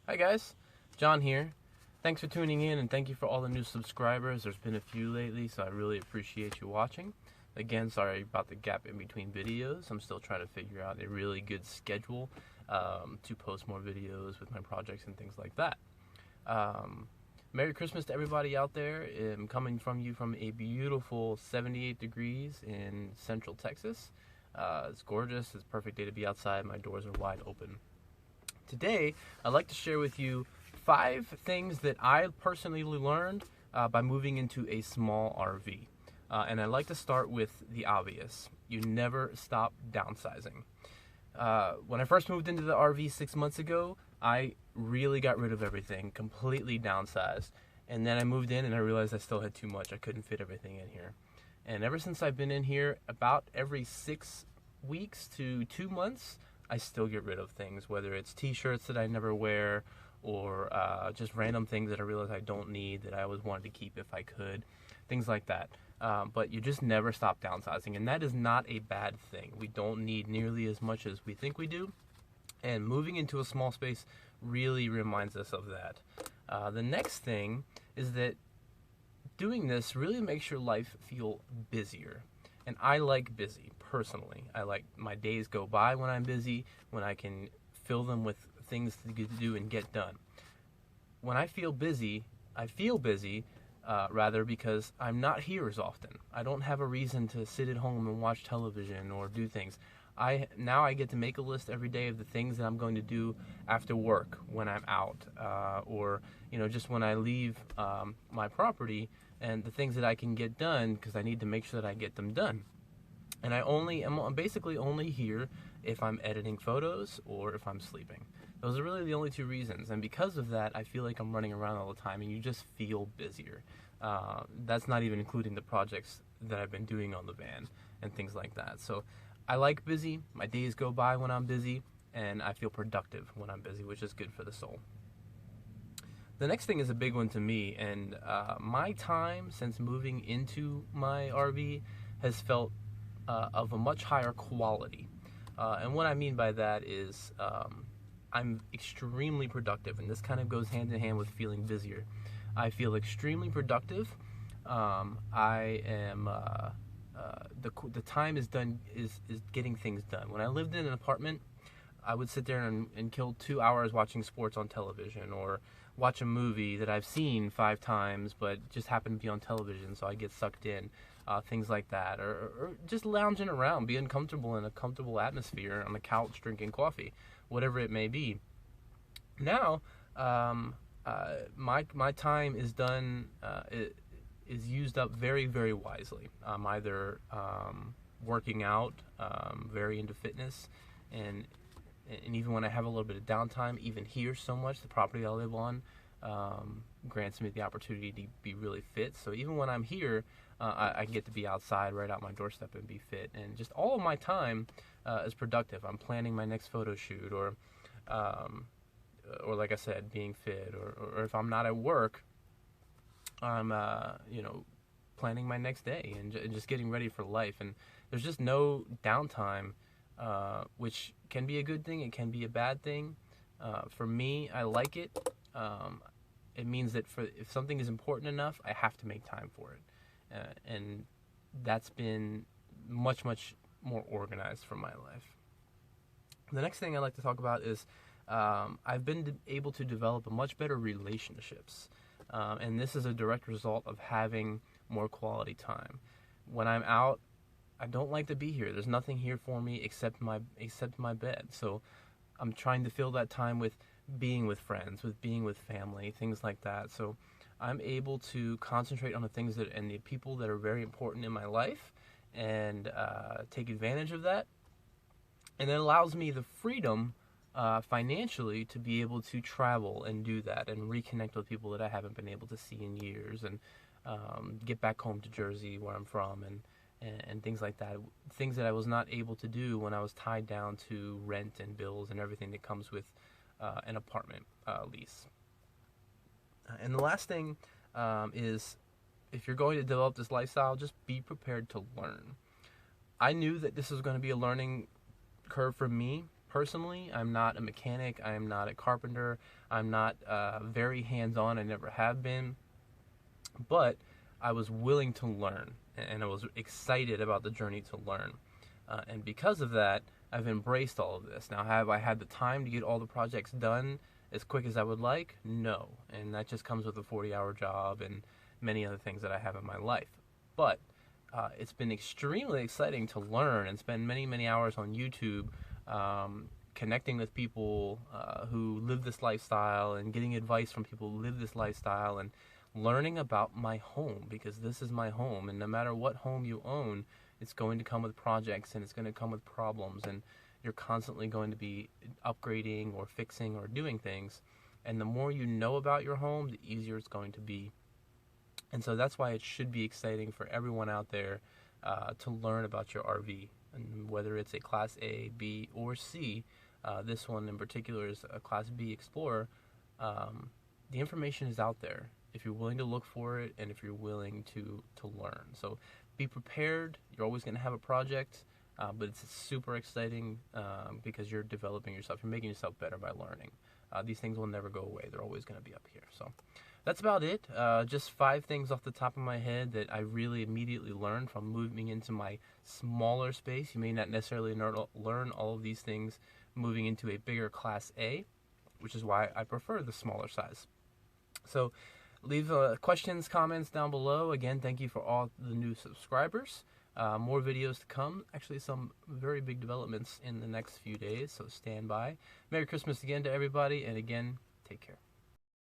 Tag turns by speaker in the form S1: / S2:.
S1: Hi guys, John here. Thanks for tuning in and thank you for all the new subscribers. There's been a few lately, so I really appreciate you watching. Again, sorry about the gap in between videos. I'm still trying to figure out a really good schedule to post more videos with my projects and things like that. Merry Christmas to everybody out there. I'm coming from you from a beautiful 78 degrees in central Texas. It's gorgeous. It's a perfect day to be outside. My doors are wide open. Today, I'd like to share with you 5 things that I personally learned by moving into a small RV. And I'd like to start with the obvious. You never stop downsizing. When I first moved into the RV 6 months ago, I really got rid of everything, completely downsized. And then I moved in and I realized I still had too much. I couldn't fit everything in here. And ever since I've been in here, about every 6 weeks to 2 months, I still get rid of things, whether it's t-shirts that I never wear or just random things that I realize I don't need that I always wanted to keep if I could, things like that. But you just never stop downsizing, and that is not a bad thing. We don't need nearly as much as we think we do, and moving into a small space really reminds us of that. The next thing is that doing this really makes your life feel busier. And I like busy, personally. I like my days go by when I'm busy, when I can fill them with things to do and get done. When I feel busy, rather, because I'm not here as often. I don't have a reason to sit at home and watch television or do things. Now I get to make a list every day of the things that I'm going to do after work when I'm out, or just when I leave my property, and the things that I can get done because I need to make sure that I get them done. And I'm basically only here if I'm editing photos or if I'm sleeping. Those are really the only 2 reasons. And because of that, I feel like I'm running around all the time, and you just feel busier. That's not even including the projects that I've been doing on the van and things like that. So I like busy. My days go by when I'm busy, and I feel productive when I'm busy, which is good for the soul. The next thing is a big one to me, and my time since moving into my RV has felt of a much higher quality. And what I mean by that is I'm extremely productive, and this kind of goes hand in hand with feeling busier. I feel extremely productive. I am the time is getting things done. When I lived in an apartment, I would sit there and kill 2 hours watching sports on television, or watch a movie that I've seen 5 times but just happened to be on television, so I get sucked in. Things like that, or just lounging around, being comfortable in a comfortable atmosphere on the couch drinking coffee, whatever it may be. Now, my time is done, is used up very, very wisely. I'm either working out, very into fitness, and even when I have a little bit of downtime, even here so much, the property I live on grants me the opportunity to be really fit. So even when I'm here, I get to be outside right out my doorstep and be fit. And just all of my time is productive. I'm planning my next photo shoot, or like I said, being fit, or if I'm not at work, I'm planning my next day and just getting ready for life. And there's just no downtime, which can be a good thing. It can be a bad thing. For me, I like it. It means that if something is important enough, I have to make time for it. And that's been much, much more organized for my life. The next thing I'd like to talk about is I've been able to develop much better relationships. And this is a direct result of having more quality time. When I'm out, I don't like to be here. There's nothing here for me except my bed. So I'm trying to fill that time with being with friends, with being with family, things like that. So I'm able to concentrate on the things and the people that are very important in my life, and take advantage of that. And it allows me the freedom financially to be able to travel and do that and reconnect with people that I haven't been able to see in years, and get back home to Jersey, where I'm from, and things like that. Things that I was not able to do when I was tied down to rent and bills and everything that comes with an apartment lease. And the last thing is, if you're going to develop this lifestyle, just be prepared to learn. I knew that this was going to be a learning curve for me Personally, I'm not a mechanic, I am not a carpenter, I'm not very hands-on, I never have been, but I was willing to learn, and I was excited about the journey to learn. And because of that, I've embraced all of this. Now, have I had the time to get all the projects done as quick as I would like? No. And that just comes with a 40-hour job and many other things that I have in my life. But it's been extremely exciting to learn and spend many, many hours on YouTube connecting with people who live this lifestyle and getting advice from people who live this lifestyle and learning about my home, because this is my home, and no matter what home you own, it's going to come with projects and it's going to come with problems, and you're constantly going to be upgrading or fixing or doing things. And the more you know about your home, the easier it's going to be. And so that's why it should be exciting for everyone out there to learn about your RV, and whether it's a Class A, B, or C. This one in particular is a Class B Explorer. The information is out there if you're willing to look for it and if you're willing to learn. So be prepared. You're always going to have a project, but it's super exciting because you're developing yourself. You're making yourself better by learning. These things will never go away. They're always going to be up here. So that's about it. Just 5 things off the top of my head that I really immediately learned from moving into my smaller space. You may not necessarily learn all of these things moving into a bigger Class A, which is why I prefer the smaller size. So leave questions, comments down below. Again, thank you for all the new subscribers. More videos to come. Actually, some very big developments in the next few days, so stand by. Merry Christmas again to everybody, and again, take care.